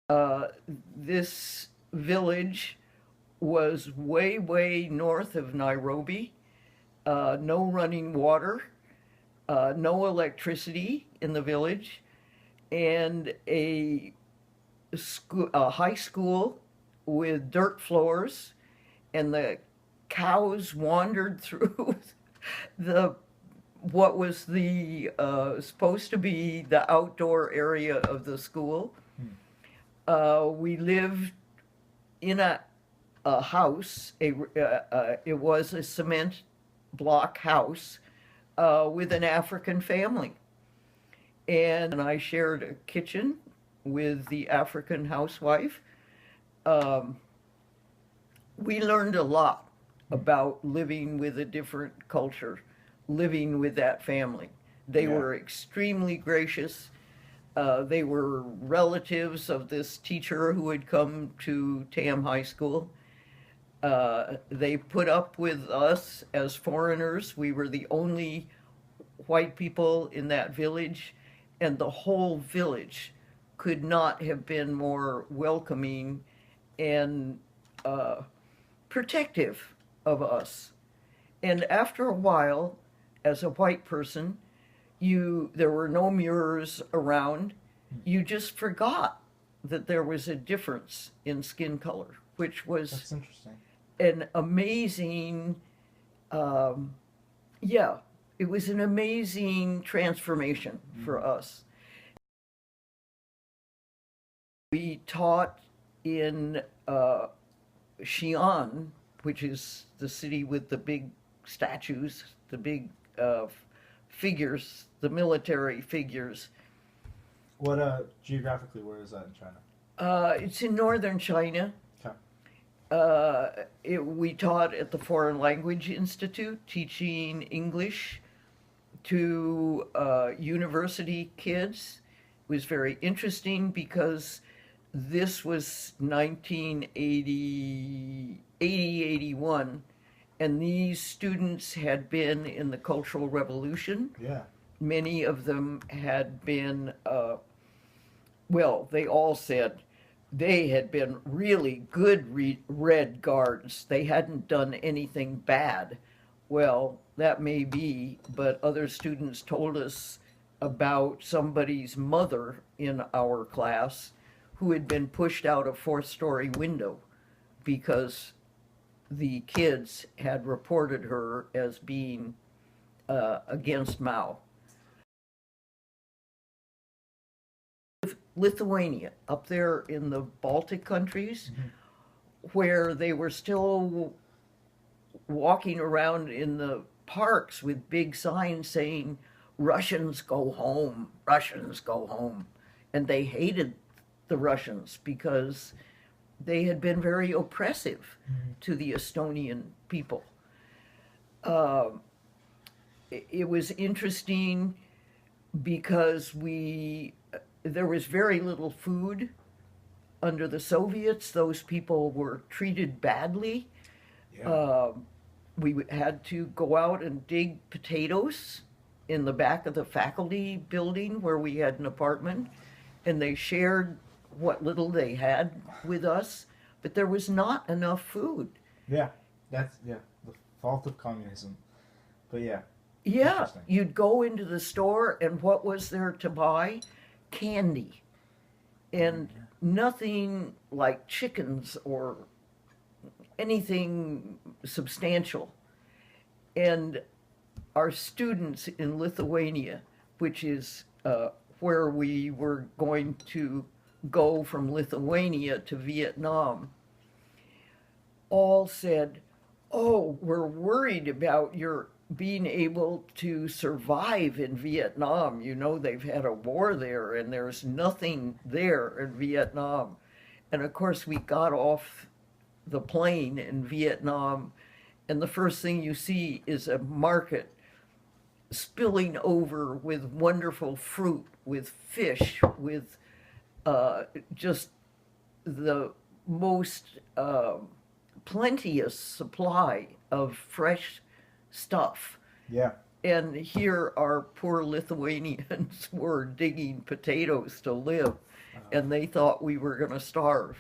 Uh, this village was way, way north of Nairobi. No running water, no electricity in the village, and a high school with dirt floors, and the cows wandered through the what was the supposed to be the outdoor area of the school. Hmm. We lived in a house. It was a cement block house with an African family, and I shared a kitchen with the African housewife. Um, we learned a lot Hmm. about living with a different culture, living with that family. They Yeah. were extremely gracious. They were relatives of this teacher who had come to Tam High School. They put up with us as foreigners. We were the only white people in that village, and the whole village could not have been more welcoming and uh, protective of us. And after a while, as a white person, there were no mirrors around. Hmm. You just forgot that there was a difference in skin color, which was That's interesting. an amazing, um, yeah, it was an amazing transformation for Hmm. us. We taught in Xi'an, which is the city with the big statues, the big figures, the military figures. What geographically, where is that in China? It's in northern China. Okay. We taught at the Foreign Language Institute, teaching English to university kids. It was very interesting because this was 1980, 81, and these students had been in the Cultural Revolution. Yeah. Many of them had been, well, they all said they had been really good Red Guards. They hadn't done anything bad. Well, that may be, but other students told us about somebody's mother in our class who had been pushed out a fourth-story window because the kids had reported her as being against Mao. Lithuania, up there in the Baltic countries, Hmm. where they were still walking around in the parks with big signs saying, Russians go home, Russians go home. And they hated the Russians because they had been very oppressive Hmm. to the Estonian people. Uh, it was interesting because there was very little food under the Soviets. Those people were treated badly. Yeah. Uh, we had to go out and dig potatoes in the back of the faculty building where we had an apartment, and they shared what little they had with us, but there was not enough food. Yeah. That's the fault of communism. But yeah, Yeah, interesting. you'd go into the store, and what was there to buy? Candy. And Yeah. nothing like chickens or anything substantial. And our students in Lithuania, which is where we were going to go from Lithuania to Vietnam, all said, "Oh, we're worried about your being able to survive in Vietnam. You know, they've had a war there and there's nothing there in Vietnam." And of course, we got off the plane in Vietnam, and the first thing you see is a market spilling over with wonderful fruit, with fish, with just the most plenteous supply of fresh stuff. Yeah. And here our poor Lithuanians were digging potatoes to live, and they thought we were going to starve.